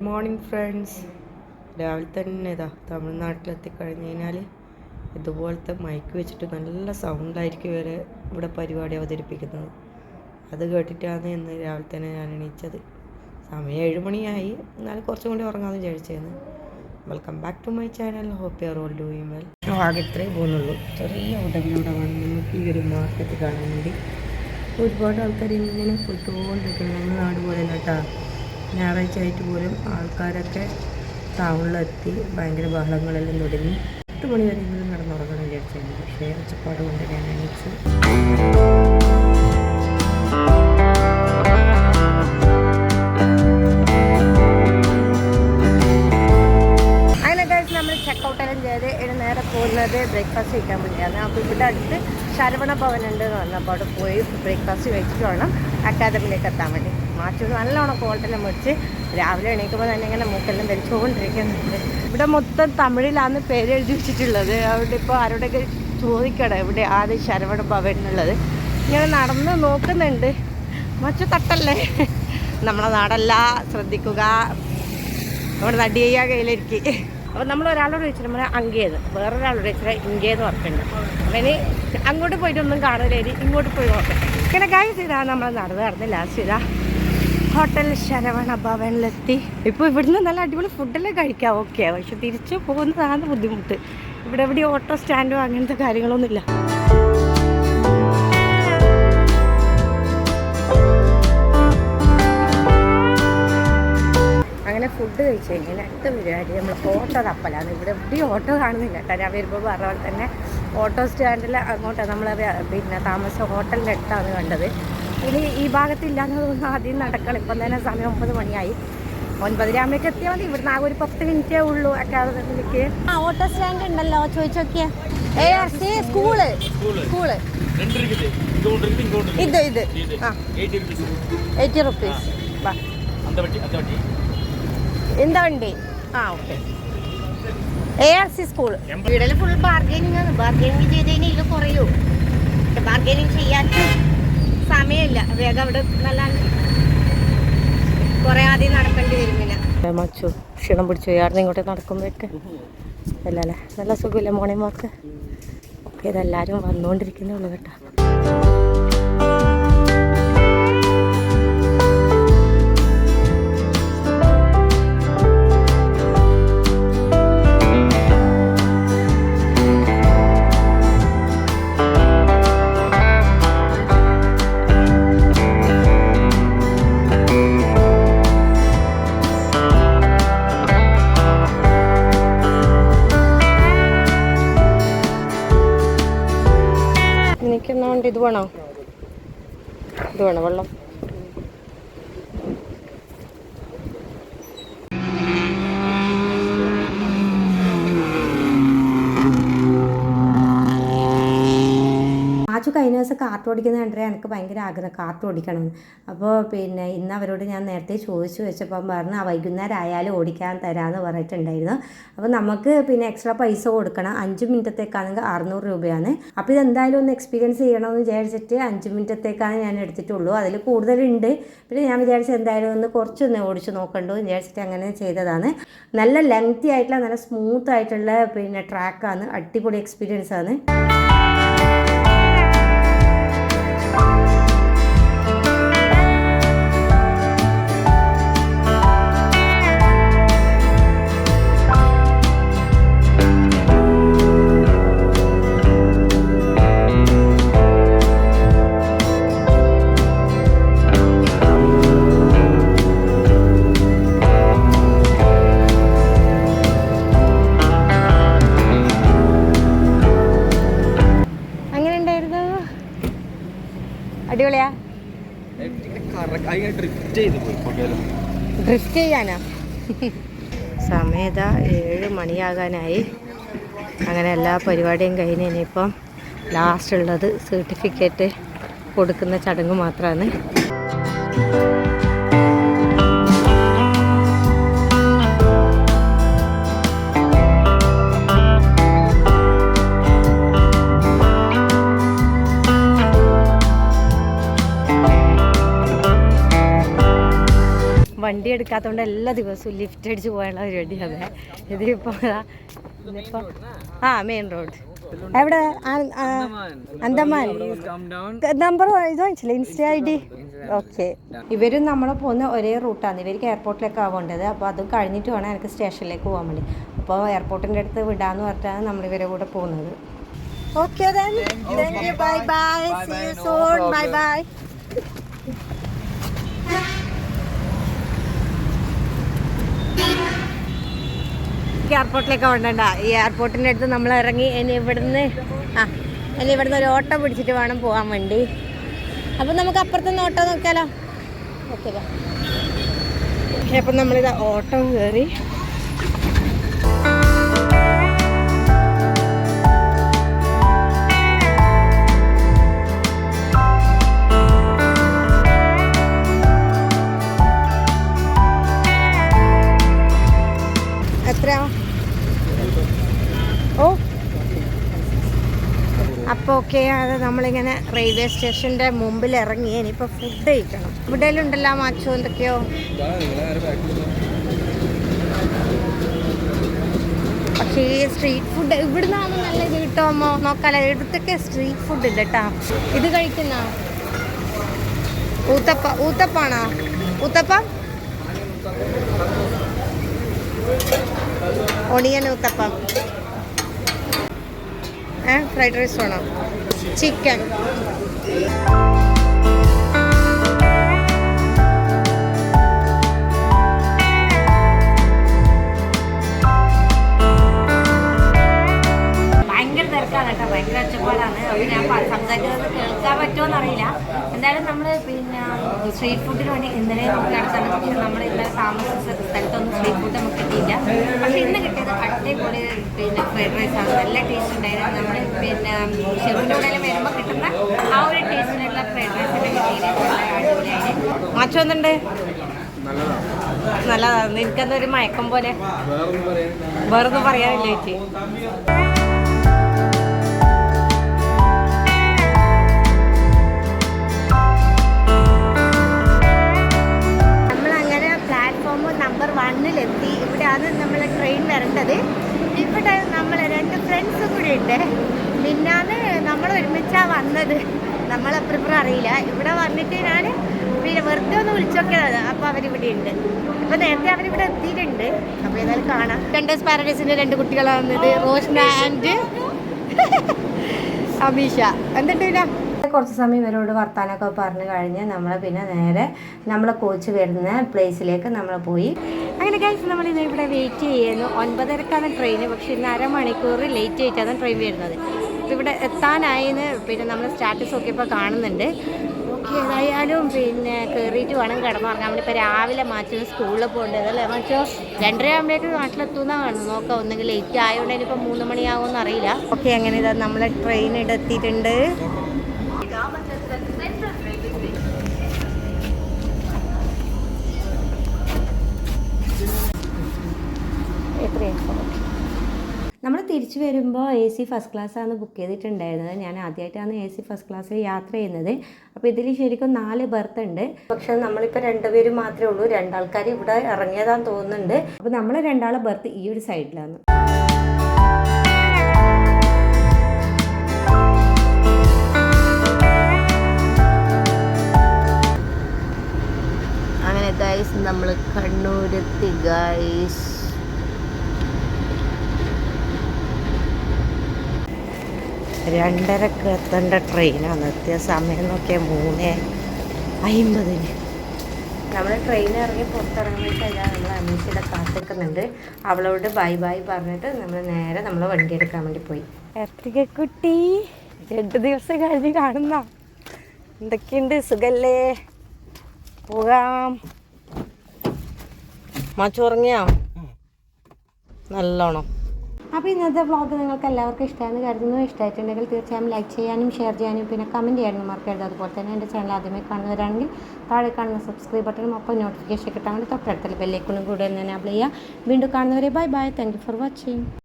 Morning friends. രാവിലെ തന്നെ തമിഴ്നാട്ടിലെത്തിക്കഴിഞ്ഞ് കഴിഞ്ഞാൽ ഇതുപോലത്തെ മൈക്ക് വെച്ചിട്ട് നല്ല സൗണ്ടായിരിക്കും വരെ ഇവിടെ പരിപാടി അവതരിപ്പിക്കുന്നത്. അത് കേട്ടിട്ടാണ് ഇന്ന് രാവിലെ തന്നെ ഞാൻ എണീച്ചത്. സമയം 7 മണിയായി, എന്നാലും കുറച്ചും കൂടി ഉറങ്ങാമെന്ന് വിചാരിച്ചത്. Welcome back to my channel. Hope you are all doing well. ആകെ ഇത്രയും പോകുന്നുള്ളൂ. ചെറിയ ഉടനോടെ വേണം നമുക്ക് ഈ ഒരു മാർക്കറ്റ് കാണാൻ വേണ്ടി. ഒരുപാട് ആൾക്കാർ ഇങ്ങനെ പോയിക്കൊണ്ടിരിക്കുന്നു. നമ്മുടെ നാട് പോലെ കേട്ടോ, ഞായറാഴ്ച ആയിട്ട് പോലും ആൾക്കാരൊക്കെ ടൗണിലെത്തി ഭയങ്കര ബഹളങ്ങളെല്ലാം തുടങ്ങി. 8 മണി വരെയെങ്കിലും നടന്നുറങ്ങണം വിചാരിച്ചായിരുന്നു. പക്ഷേ ഒച്ചപ്പാട് കൊണ്ട് ഞാൻ എണീച്ചു. നമ്മൾ ചെക്കൗട്ടെല്ലാം ചെയ്ത് ഇനി നേരെ പോകുന്നത് ബ്രേക്ക്ഫാസ്റ്റ് കഴിക്കാൻ വേണ്ടിയാണ്. അപ്പോൾ ഇവിടെ അടുത്ത് ശരവണ ഭവൻ ഉണ്ട് എന്ന് പറഞ്ഞപ്പോൾ അവിടെ പോയി ബ്രേക്ക്ഫാസ്റ്റ് കഴിച്ചിട്ട് വേണം അക്കാദമിയിലേക്ക് എത്താൻ വേണ്ടി. മാറ്റൊരു നല്ലോണം കോട്ടെല്ലാം മേടിച്ച് രാവിലെ എണീക്കുമ്പോൾ തന്നെ ഇങ്ങനെ മൂക്കെല്ലാം വലിച്ചുകൊണ്ടിരിക്കുന്നുണ്ട്. ഇവിടെ മൊത്തം തമിഴിലാണ് പേര് എഴുതി വെച്ചിട്ടുള്ളത്. അവിടെ ഇപ്പോൾ ആരോടൊക്കെ ചോദിക്കണം ഇവിടെ ആദ്യം ശരവണ ഭവൻ എന്നുള്ളത്. ഇങ്ങനെ നടന്ന് നോക്കുന്നുണ്ട്. മറ്റു തട്ടല്ലേ, നമ്മളെ നാടല്ല, ശ്രദ്ധിക്കുക. നമ്മുടെ നടി ചെയ്യാൻ കയ്യിലിരിക്കും. അപ്പോൾ നമ്മൾ ഒരാളോട് ചോദിച്ചിട്ട് നമ്മൾ അങ്ങേന്ന്, വേറൊരാളോട് ചോദിച്ചാൽ ഇങ്ങേന്ന് പറഞ്ഞിട്ടുണ്ട്. അവന് അങ്ങോട്ട് പോയിട്ടൊന്നും കാണില്ല, ഇങ്ങോട്ട് പോയി നോക്കാം. ഇങ്ങനെ കാര്യം ചെയ്താൽ നമ്മൾ നടന്ന് ലാസ്റ്റ് ചെയ്താൽ ഹോട്ടൽ ശരവണ ഭവനിലെത്തി. ഇപ്പോൾ ഇവിടുന്ന് നല്ല അടിപൊളി ഫുഡെല്ലാം കഴിക്കാം, ഓക്കെ. പക്ഷെ തിരിച്ചു പോകുന്നതാണ് ബുദ്ധിമുട്ട്. ഇവിടെ എവിടെയും ഓട്ടോ സ്റ്റാൻഡോ അങ്ങനത്തെ കാര്യങ്ങളൊന്നുമില്ല. അങ്ങനെ ഫുഡ് കഴിച്ച് കഴിഞ്ഞാൽ അടുത്ത പരിപാടി നമ്മൾ ഓട്ടോ തപ്പലാണ്. ഇവിടെ എവിടെയും ഓട്ടോ കാണുന്നില്ല കേട്ടോ. ഞാൻ വരുമ്പോൾ പറഞ്ഞ പോലെ തന്നെ ഓട്ടോ സ്റ്റാൻഡിൽ അങ്ങോട്ടാണ് നമ്മൾ താമസ ഹോട്ടലിൻ്റെ അടുത്താണ് കണ്ടത്. ഇനി ഈ ഭാഗത്തില്ലാന്ന് തോന്നുന്നു. ആദ്യം നടക്കണം. ഇപ്പം തന്നെ സമയം 9 മണിയായി. 9:30 ആകുമ്പോഴേക്ക് എത്തിയാൽ മതി. ഇവിടുന്ന് ആകെ ഒരു 10 മിനിറ്റേ ഉള്ളൂ അക്കാദമിക്ക്. ഓട്ടോ സ്റ്റാൻഡ് ഉണ്ടല്ലോ, ചോദിച്ചു നോക്കിയാൽ. ARC സ്കൂള് ഇത് ആ 80 റുപ്പീസ്. എന്താ വണ്ടി? ആ ഓക്കെ. ARC school. ഇവിടെ ഫുൾ ബാർഗൈനിങ് ആണ്. ബാർഗൈനിങ് ചെയ്ത് കഴിഞ്ഞാൽ ഇത് കുറയൂ. ബാർഗൈനിങ് ചെയ്യാൻ സമയമില്ല. വേഗം അവിടെ നല്ല കുറേ ആദ്യം നടക്കേണ്ടി വരുന്നില്ല. മച്ചു ക്ഷീണം പിടിച്ചു യാർന്ന് ഇങ്ങോട്ട് നടക്കുമ്പോഴൊക്കെ അല്ലല്ലേ, നല്ല സുഖമില്ല മോണിമാർക്ക്. ഓക്കെ, ഇതെല്ലാവരും വന്നുകൊണ്ടിരിക്കുന്നേ ഉള്ളൂ കേട്ടോ. ഇത് വേണോ വെള്ളം? ആച്ചു കഴിഞ്ഞ ദിവസം കാർട്ട് ഓടിക്കുന്ന കണ്ടേ എനിക്ക് ഭയങ്കര ആഗ്രഹം കാർട്ട് ഓടിക്കണം. അപ്പോൾ ഇന്ന് അവരോട് ഞാൻ നേരത്തെ ചോദിച്ചു വെച്ചപ്പം പറഞ്ഞു വൈകുന്നേരം ആയാലും ഓടിക്കാൻ തരാമെന്ന് പറഞ്ഞിട്ടുണ്ടായിരുന്നു. അപ്പോൾ നമുക്ക് എക്സ്ട്രാ പൈസ കൊടുക്കണം. 5 മിനിറ്റത്തേക്കാണെങ്കിൽ 600 രൂപയാണ്. അപ്പോൾ ഇതെന്തായാലും ഒന്ന് എക്സ്പീരിയൻസ് ചെയ്യണമെന്ന് വിചാരിച്ചിട്ട് 5 മിനിറ്റത്തേക്കാണ് ഞാൻ എടുത്തിട്ടുള്ളൂ. അതിൽ കൂടുതലുണ്ട്. ഞാൻ വിചാരിച്ചത് എന്തായാലും ഒന്ന് കുറച്ചൊന്ന് ഓടിച്ച് നോക്കണ്ടോ എന്ന് വിചാരിച്ചിട്ട് അങ്ങനെ ചെയ്തതാണ്. നല്ല ലെങ്തി ആയിട്ടുള്ള നല്ല സ്മൂത്ത് ആയിട്ടുള്ള ട്രാക്കാണ്. അടിപൊളി എക്സ്പീരിയൻസ് ആണ്. അടിപൊളിയാ? ഡ്രിഫ്റ്റ് ചെയ്യാനാ? സമയത 7 മണിയാകാനായി. അങ്ങനെ എല്ലാ പരിപാടിയും കഴിഞ്ഞ് ഇനിയിപ്പം ലാസ്റ്റ് ഉള്ളത് സർട്ടിഫിക്കറ്റ് കൊടുക്കുന്ന ചടങ്ങ് മാത്രമാണ്. വണ്ടി എടുക്കാത്തതുകൊണ്ട് എല്ലാ ദിവസവും ലിഫ്റ്റ് അടിച്ച് പോയുള്ള പരിപാടിയാണ്. ഇതിപ്പോൾ മെയിൻ റോഡ് എവിടെ? അന്തമാൻ നമ്പർ ഇത് വാങ്ങിച്ചില്ല, ഇൻസ്റ്റ ID. ഓക്കെ, ഇവരും നമ്മൾ പോകുന്ന ഒരേ റൂട്ടാണ്. ഇവർക്ക് എയർപോർട്ടിലേക്ക് ആവേണ്ടത്. അപ്പോൾ അതും കഴിഞ്ഞിട്ട് വേണം എനിക്ക് സ്റ്റേഷനിലേക്ക് പോകാൻ വേണ്ടി. അപ്പോൾ എയർപോർട്ടിൻ്റെ അടുത്ത് വിടാമെന്ന് പറഞ്ഞിട്ടാണ് നമ്മൾ ഇവരെ കൂടെ പോകുന്നത്. Okay, bye bye, see you soon, bye bye. എയർപോർട്ടിലേക്ക് വേണ്ടണ്ട. ഈ എയർപോർട്ടിൻ്റെ അടുത്ത് നമ്മൾ ഇറങ്ങി ഇനി ഇവിടുന്ന് ഒരു ഓട്ടോ പിടിച്ചിട്ട് വേണം പോകാൻ വേണ്ടി. അപ്പം നമുക്ക് അപ്പുറത്തുനിന്ന് ഓട്ടോ നോക്കിയാലോ? ഓക്കെ, അപ്പം നമ്മളിത് ഓട്ടോ കയറി. എത്രയാ? അപ്പോൾ ഓക്കെ, അത് നമ്മളിങ്ങനെ റെയിൽവേ സ്റ്റേഷൻ്റെ മുമ്പിൽ ഇറങ്ങി. ഇനിയിപ്പോൾ ഫുഡ് കഴിക്കണം. ഇവിടെയുണ്ടല്ലോ മാച്ചോ എന്തൊക്കെയോ. പക്ഷേ ഈ സ്ട്രീറ്റ് ഫുഡ് ഇവിടുന്നാണ് നല്ല ഇത് കിട്ടുമോ നോക്കാലോ. ഇവിടുത്തൊക്കെ സ്ട്രീറ്റ് ഫുഡ് ഉണ്ട് കേട്ടോ. ഇത് കഴിക്കുന്ന ഊത്തപ്പാണോ? Uttapam, onion uttapam. Fried rice വേണോ? ചിക്കൻ. ഭയങ്കര തിരക്കാണ് കേട്ടോ, ഭയങ്കര ഒച്ചപ്പാടാണ്. അപ്പോൾ ഞാൻ സംസാരിക്കുന്നത് കേൾക്കാൻ പറ്റുമോ അറിയില്ല. എന്തായാലും നമ്മൾ പിന്നെ സ്ട്രീറ്റ് ഫുഡിന് വേണ്ടി ഇന്നലെ നമുക്ക് നടത്താൻ, പക്ഷേ നമ്മൾ ഇന്നലെ താമസിച്ച സ്ഥലത്തൊന്നും സ്ട്രീറ്റ് ഫുഡ് നമുക്ക് കിട്ടിയില്ല. പക്ഷേ ഇന്ന് കിട്ടിയത് അടിപൊളി പിന്നെ ഫ്രൈഡ് റൈസ് ആണ്. നല്ല ടേസ്റ്റ് ഉണ്ടായിരുന്നു. നമ്മൾ പിന്നെ ഷെഫിൻ്റെ കൂടെ വരുമ്പോൾ കിട്ടുന്ന ആ ഒരു ടേസ്റ്റിനുള്ള ഫ്രൈഡ് റൈസ് ഒക്കെ കിട്ടിയത് നല്ല അടിപൊളിയായിട്ട്. മാറ്റം വന്നിട്ടുണ്ട്, നല്ലതാണ്. എനിക്കതൊരു മയക്കം പോലെ. വേറൊന്നും പറയാനില്ല ചേച്ചി. നമ്പർ 1-ലെത്തി. ഇവിടെയാണ് നമ്മളെ ട്രെയിൻ വരേണ്ടത്. ഇവിടെ നമ്മൾ 2 ഫ്രണ്ട്സും കൂടി ഉണ്ട്. പിന്നാണ് നമ്മൾ ഒരുമിച്ചാണ് വന്നത്. നമ്മളപ്പുറം അറിയില്ല. ഇവിടെ വന്നിട്ട് ഞാൻ പിന്നെ വെറുതെ ഒന്ന് വിളിച്ചോക്കിയത്. അപ്പോൾ അവരിവിടെ ഉണ്ട്. അപ്പോൾ നേരത്തെ അവരിവിടെ എത്തിയിട്ടുണ്ട്. അപ്പോൾ ഏതായാലും കാണാം. കണ്ടേഴ്സ് പാരഡൈസിൻ്റെ 2 കുട്ടികളാണ് വന്നത്, റോഷ്ന ആൻഡ് അമീഷ. എന്നിട്ടില്ല കുറച്ച് സമയം ഇവരോട് വർത്താനൊക്കെ പറഞ്ഞു കഴിഞ്ഞ് നമ്മൾ പിന്നെ നേരെ നമ്മളെ കോച്ച് വരുന്ന പ്ലേസിലേക്ക് നമ്മൾ പോയി. അങ്ങനെ കഴിച്ച് നമ്മൾ ഇവിടെ വെയിറ്റ് ചെയ്യുന്നു. 9:30ക്കാണ് ട്രെയിന്. പക്ഷേ ഇന്ന് അരമണിക്കൂർ ലേറ്റ് ആയിട്ടാണ് ട്രെയിൻ വരുന്നത്. അപ്പോൾ ഇവിടെ എത്താനായിന്ന് പിന്നെ നമ്മൾ സ്റ്റാറ്റസ് നോക്കിയപ്പോൾ കാണുന്നുണ്ട്. ഓക്കെ, ഏതായാലും പിന്നെ കയറിയിട്ട് വേണം കിടന്നുറങ്ങാൻ വേണ്ടി. ഇപ്പോൾ രാവിലെ മാറ്റിന് സ്കൂളിൽ പോകേണ്ടത് അല്ലേ മാറ്റോ? 2:30 ആകുമ്പോഴേക്ക് നാട്ടിലെത്തുന്ന കാണും. നോക്കാം, ഒന്നെങ്കിൽ ലേറ്റ് ആയതുകൊണ്ട് ഇനിയിപ്പോൾ 3 മണിയാകുമെന്ന് അറിയില്ല. ഓക്കെ, അങ്ങനെ ഇതാ നമ്മളെ ട്രെയിൻ ഇവിടെ എത്തിയിട്ടുണ്ട്. നമ്മൾ തിരിച്ചു വരുമ്പോൾ AC ഫസ്റ്റ് ക്ലാസ്സാണ് ബുക്ക് ചെയ്തിട്ടുണ്ടായിരുന്നത്. ഞാൻ ആദ്യമായിട്ടാണ് AC ഫസ്റ്റ് ക്ലാസ്സിൽ യാത്ര ചെയ്യുന്നത്. അപ്പോൾ ഇതിൽ ശരിക്കും 4 ബർത്ത് ഉണ്ട്. പക്ഷേ നമ്മളിപ്പോൾ 2 പേര് മാത്രമേ ഉള്ളൂ. 2 ആൾക്കാർ ഇവിടെ ഇറങ്ങിയതാന്ന് തോന്നുന്നുണ്ട്. അപ്പോൾ നമ്മൾ 2 ബർത്ത് ഈ ഒരു സൈഡിലാണ്. അങ്ങനെ ഗൈസ് നമ്മൾ കണ്ണൂരെത്തി ഗൈസ്. 2:30 എത്തേണ്ട ട്രെയിനാണ്. എത്തിയ സമയം നോക്കിയാൽ 3:50. നമ്മൾ ട്രെയിൻ ഇറങ്ങി പുറത്തിറങ്ങിയിട്ട് നമ്മൾ അനീഷിയുടെ കാത്തിക്കുന്നുണ്ട്. അവളോട് ബൈ ബൈ പറഞ്ഞിട്ട് നമ്മൾ നേരെ നമ്മൾ വണ്ടി എടുക്കാൻ വേണ്ടി പോയി. എത്ര കുട്ടി 2 ദിവസം കഴിഞ്ഞ് കാണുന്ന എന്തൊക്കെയുണ്ട്? സുഖല്ലേ? പോകാം. മാച്ചുറങ്ങിയോ? നല്ലോണം. അപ്പോൾ ഇന്നത്തെ വ്ളോഗ് നിങ്ങൾക്ക് എല്ലാവർക്കും ഇഷ്ടമാണെന്ന് കരുതുന്നു. ഇഷ്ടമായിട്ടുണ്ടെങ്കിൽ തീർച്ചയായും ലൈക്ക് ചെയ്യാനും ഷെയർ ചെയ്യാനും പിന്നെ കമൻറ്റ് ചെയ്യാനും മറക്കരുത്. അതുപോലെ തന്നെ എൻ്റെ ചാനൽ ആദ്യമായി കാണുന്നവരാണെങ്കിൽ താഴെ കാണുന്ന സബ്സ്ക്രൈബ് ബട്ടണും ഒപ്പം നോട്ടിഫിക്കേഷൻ കിട്ടാൻ വേണ്ടി തൊട്ടടുത്തുള്ള ബെല്ലൈക്കണും കൂടെ എനേബിൾ ചെയ്യുക. വീണ്ടും കാണുന്നവരെ bye bye. Thank you for watching.